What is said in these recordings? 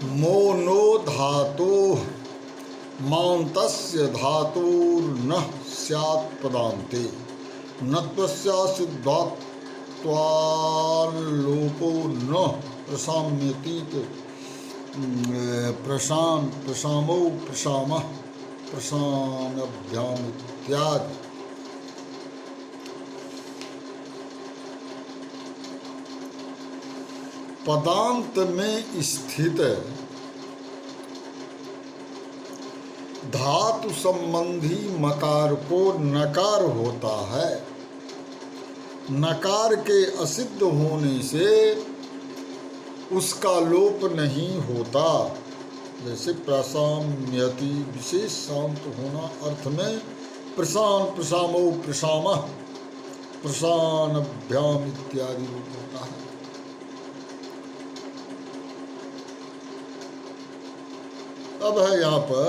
Mono धातो मान्तस्य धातुर्न स्यात् पदान्ते नत्वस्य सिद्धात्वाल्लोपो न प्रशाम्यति प्रशामो प्रशामः प्रशाम्यभ्याम इत्यादि। पदांत में स्थित धातु संबंधी मकार को नकार होता है। नकार के असिद्ध होने से उसका लोप नहीं होता। जैसे प्रशाम्यति विशेष शांत होना अर्थ में प्रशान प्रशामो प्रशामः प्रशानभ्याम इत्यादि रूप होता है। अब है यहाँ पर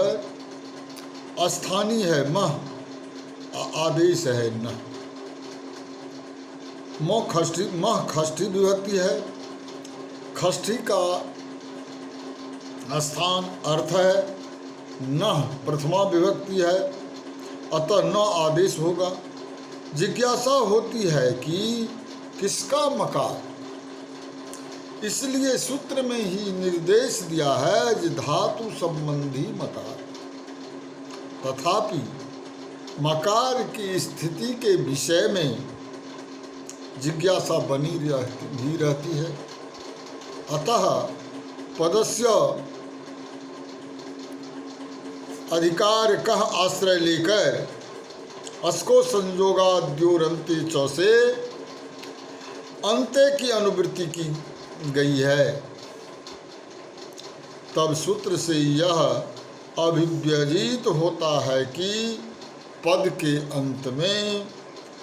स्थानीय है मह, आदेश है न। मह खष्ठी विभक्ति है। खष्ठी का स्थान अर्थ है, न प्रथमा विभक्ति है, अतः न आदेश होगा। जिज्ञासा होती है कि किसका मकार, इसलिए सूत्र में ही निर्देश दिया है कि धातु संबंधी मकार। तथापि मकार की स्थिति के विषय में जिज्ञासा बनी रहती है। अतः पदस्य अधिकार कह आश्रय लेकर अस्को संयोगाद्योरन्ते च से अंत्य की अनुवृत्ति की गई है। तब सूत्र से यह अभिव्यजित होता है कि पद के अंत में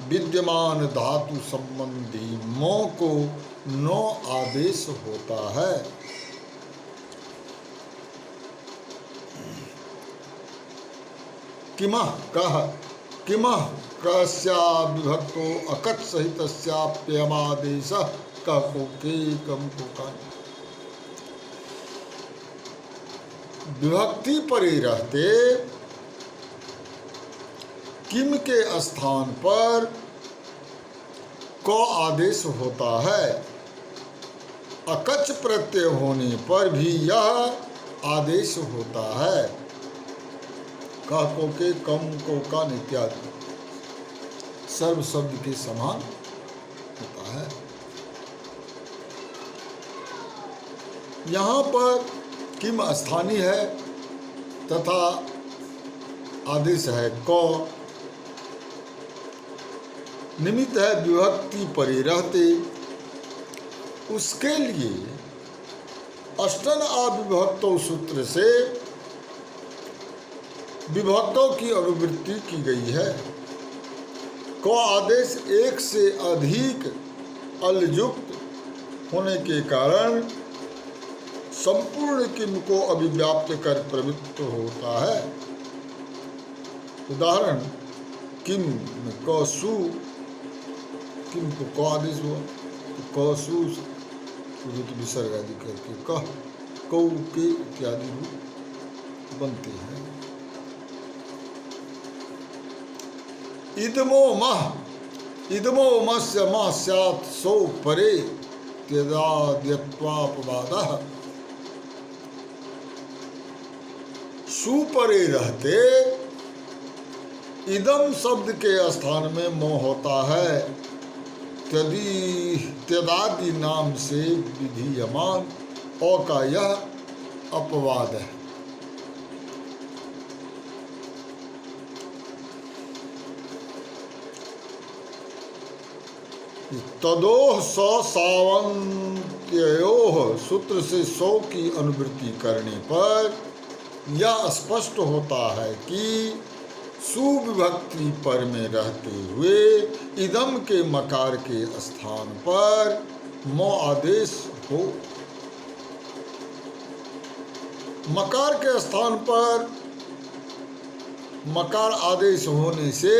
विद्यमान धातु संबंधी मो को नो आदेश होता है। किमः कह किमः कस्या विभक्तो अकट सहितस्याप्यमादेश कोके कम कोका। विभक्ति परे रहते किम के स्थान पर क आदेश होता है। अकच प्रत्यय होने पर भी यह आदेश होता है। का को के कम को का इत्यादि सर्व शब्द के समान होता है। यहाँ पर किम स्थानीय है तथा आदेश है क। निमित्त है विभक्ति परे रहते। उसके लिए अष्टन अविभक्तों सूत्र से विभक्तों की अनुवृत्ति की गई है। क आदेश एक से अधिक अलयुक्त होने के कारण संपूर्ण किम को अभिव्याप्त कर प्रवृत्त होता है। उदाहरण किम कसु, किम को क आदेश हुआ तो कसु विसर्ग आदि करके कह कौ के इत्यादि रूप बनते हैं। इदमो मस्य मः स्यात् सो परे त्यजाद्यत्वापवादः। सुपरे रहते इदम शब्द के स्थान में मोह होता है। त्यदादि नाम से विधीयमान औ का यह अपवाद है। तदोह सौ सावंत्योह सूत्र से सौ की अनुवृत्ति करने पर यह स्पष्ट होता है कि सुविभक्ति पर में रहते हुए इदम के मकार के स्थान पर मो आदेश हो। मकार के स्थान पर मकार आदेश होने से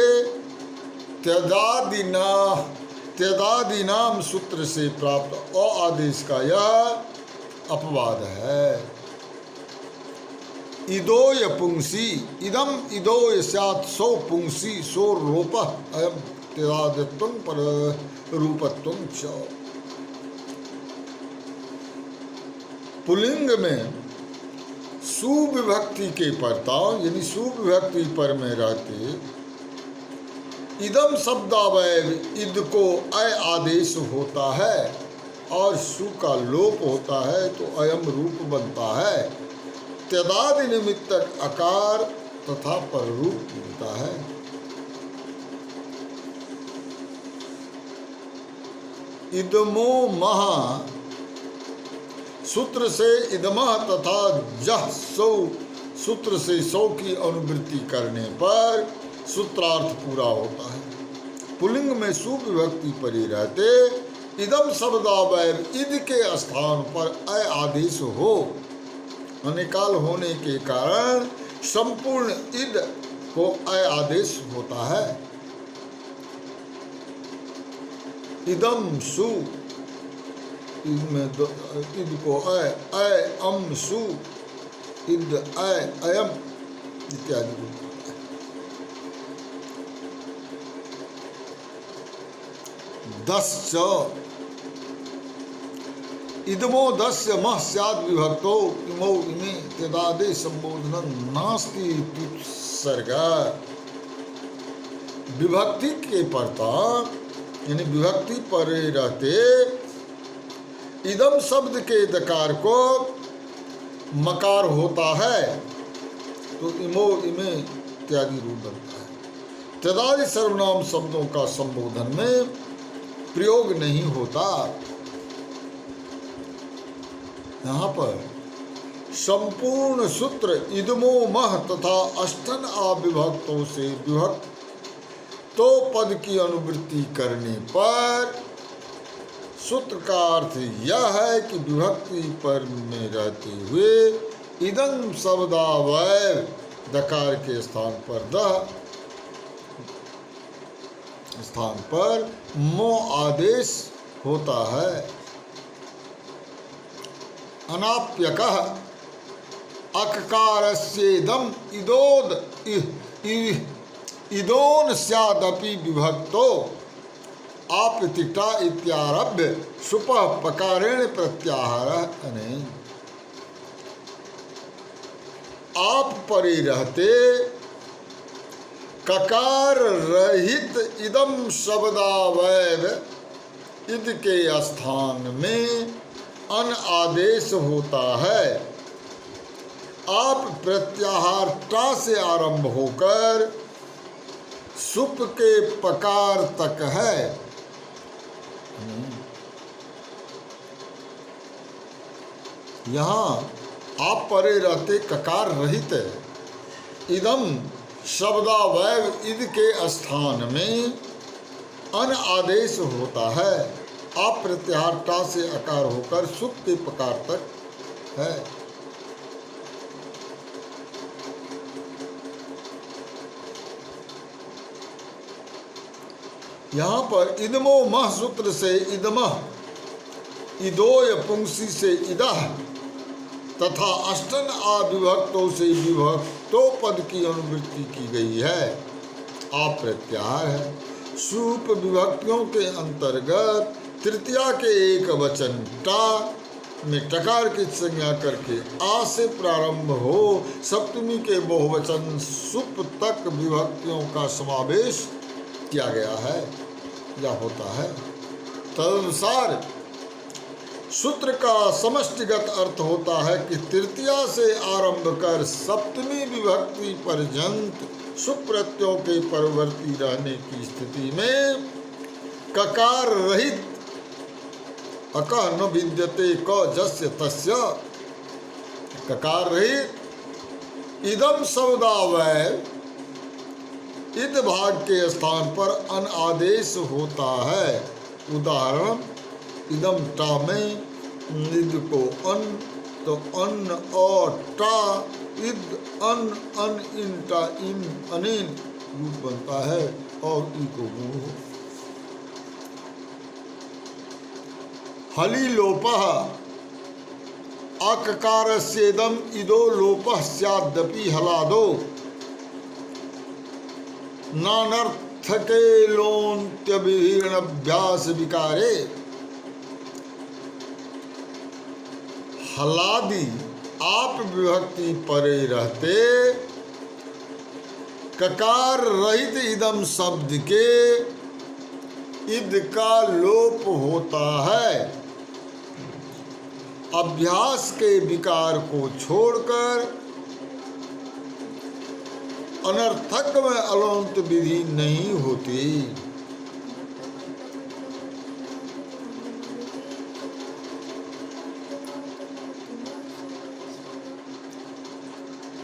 त्यदादिनाम सूत्र से प्राप्त अ आदेश का यह अपवाद है। इदोय पुंसी इदम इदोय स्यात् सौ पुंसी सो रोपः अयम तिरादित्वं पर रूपत्वं च। पुलिंग में सुविभक्ति के परताव यानी सुविभक्ति पर में रहते इदम शब्दावय इद को अय आदेश होता है और सु का लोप होता है तो अयम रूप बनता है। त्यदादि निमित्तक अकार तथा पर रूप मिलता है। इदमो महा सूत्र से इदमह तथा जह सौ सूत्र से सौ की अनुवृत्ति करने पर सूत्रार्थ पूरा होता है। पुलिंग में सुविभक्ति परी रहते इदम शब्दावय इद के स्थान पर अय आदेश हो अनिकाल होने के कारण संपूर्ण इद को अय आदेश होता है। इदम सु इसमें इद को अय अय अम सु इद अय अयम इत्यादि। दश्च इदमो दस्य मह स्याद विभक्तो इमो इमे त्यदादे संबोधन नास्ति इत्युत्सर्गा। विभक्ति के परता यानी विभक्ति पर रहते इदम शब्द के दकार को मकार होता है तो इमो इमे इत्यादि रूप बनता है। त्यदादि सर्वनाम शब्दों का संबोधन में प्रयोग नहीं होता। यहाँ पर संपूर्ण सूत्र इदमो मह तथा अष्टन अविभक्तों से विभक्त तो पद की अनुवृत्ति करने पर सूत्र का अर्थ यह है कि विभक्ति पर में रहते हुए इदम शब्दावय दकार के स्थान पर द स्थान पर मो आदेश होता है। अनाप्यकः अककारस्येदम इदोद इदोन स्यादपि विभक्तो आप्रतिष्ठा इत्यारभ्य सुपः पकारेण प्रत्याहारः अनेन। आप परे रहते ककार रहित इदम शब्दावय इद के स्थान में अन आदेश होता है। आप प्रत्याहार टा से आरंभ होकर सुप के पकार तक है। यहाँ आप परे रहते ककार रहित इदम शब्दावय इद के स्थान में अन आदेश होता है। आप प्रत्याहार टा से अकार होकर सुप के पकार तक है। यहाँ पर इदमो मह सूत्र से इदमह इदोय पुंसी से इदह तथा अष्टन अविभक्तों से विभक्तो पद की अनुवृत्ति की गई है। आप प्रत्याहार है। सूप विभक्तियों के अंतर्गत तृतीया के एक वचन टा में टकार की संज्ञा करके आ से प्रारंभ हो सप्तमी के बहुवचन सुप तक विभक्तियों का समावेश किया गया है या होता है। तदनुसार सूत्र का समष्टिगत अर्थ होता है कि तृतीया से आरंभ कर सप्तमी विभक्ति पर्यंत सुप्रत्ययों के परवर्ती रहने की स्थिति में ककार रहित अकः न विद्यते क जस्य तस्य ककार रहित इदम शब्दावय इद भाग के स्थान पर अन आदेश होता है। उदाहरण इदम टा में निद को अन तो अन्न और टा इद अन अन इन टा इन अनिन रूप बनता है और ई को गुण हो। हली लोपः अककारस्येदम इदो लोपः स्यादपि हलादो नानर्थके लोन्त्य विहीर्णाभ्यास विकारे। हलादि आप विभक्ति परे रहते ककार रहित इदम शब्द के इद का लोप होता है। अभ्यास के विकार को छोड़कर अनर्थक में अलोंत विधि नहीं होती।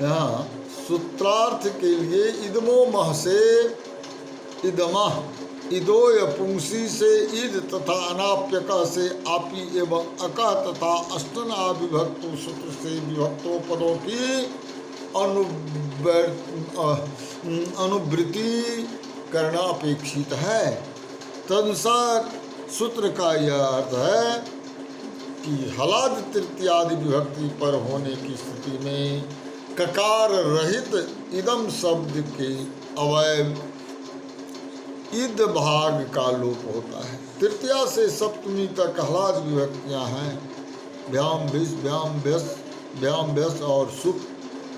यहाँ सूत्रार्थ के लिए इदमो मह से इदमः, इदोय पुंसी से इद तथा अनाप्यक से आपी एवं अकः तथा अष्टना विभक्तो सूत्र से विभक्तो पदों की अनुवृत्ति करना अपेक्षित है। तदनुसार सूत्र का यह अर्थ है कि हलाद तृतीयादि विभक्ति पर होने की स्थिति में ककार रहित इदम शब्द के अवयव इद भाग का लोप होता है। तृतीया से सप्तमी तक हलाद विभक्तियां हैं। भ्याम भिष, भ्याम भ्यस, भ्याम भ्यस और सुख।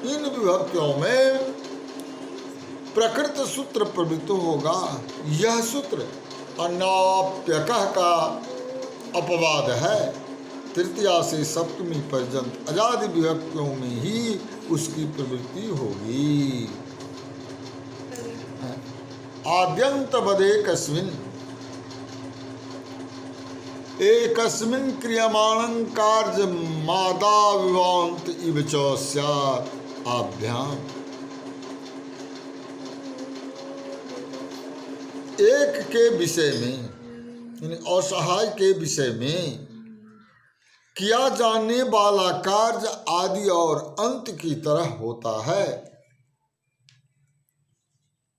इन विभक्तियों में प्रकृत सूत्र प्रवृत्त होगा। यह सूत्र अनाप्यकः का अपवाद है। तृतीया से सप्तमी पर्यंत अजादि विभक्तियों में ही उसकी प्रवृत्ति होगी। आद्यंत बदेकस्मिन् एकस्मिन् क्रियमाणं कार्य मादा विवांत इव च स्यात् आभ्याम। एक के विषय में यानी असहाय के विषय में किया जाने वाला कार्य आदि और अंत की तरह होता है।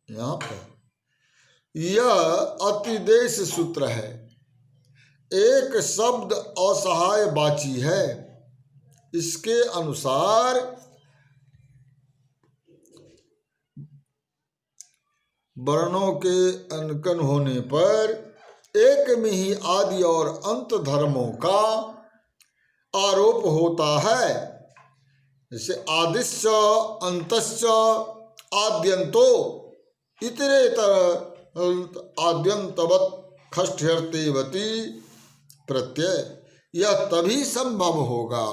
यहाँ पर यह अतिदेश सूत्र है। एक शब्द असहाय वाची है। इसके अनुसार वर्णों के अनकन होने पर एक में ही आदि और अंत धर्मों का आरोप होता है। जैसे आदिश्च अंतश्च आद्यंतो इतरेतर आद्यंतवत् खष्ठ्यर्तेवती प्रत्यय। यह तभी संभव होगा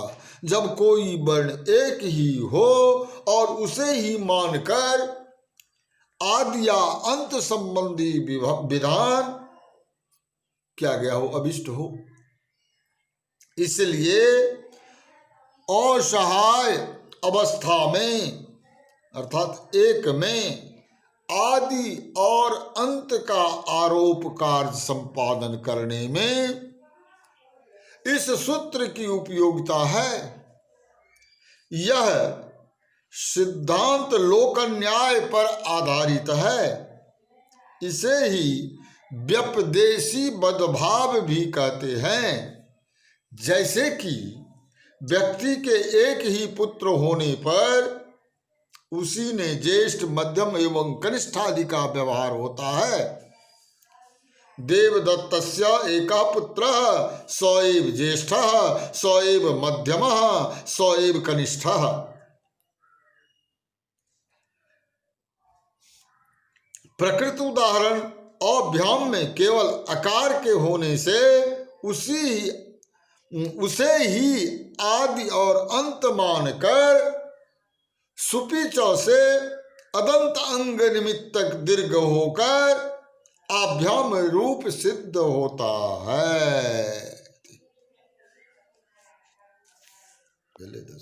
जब कोई वर्ण एक ही हो और उसे ही मानकर आदि या अंत संबंधी विधान क्या गया हो, अभिष्ट हो। इसलिए असहाय अवस्था में अर्थात एक में आदि और अंत का आरोप कार्य संपादन करने में इस सूत्र की उपयोगिता है। यह सिद्धांत लोक न्याय पर आधारित है। इसे ही व्यपदेशी बदभाव भी कहते हैं। जैसे कि व्यक्ति के एक ही पुत्र होने पर उसी ने ज्येष्ठ मध्यम एवं कनिष्ठ आदि का व्यवहार होता है। देवदत्तस्य एका पुत्रः स एव ज्येष्ठः स एव मध्यमः स एव कनिष्ठः। प्रकृत उदाहरण अभ्याम में केवल अकार के होने से उसे ही आदि और अंत मानकर सुपी च से अदंत अंग निमित्तक दीर्घ होकर आभ्याम रूप सिद्ध होता है।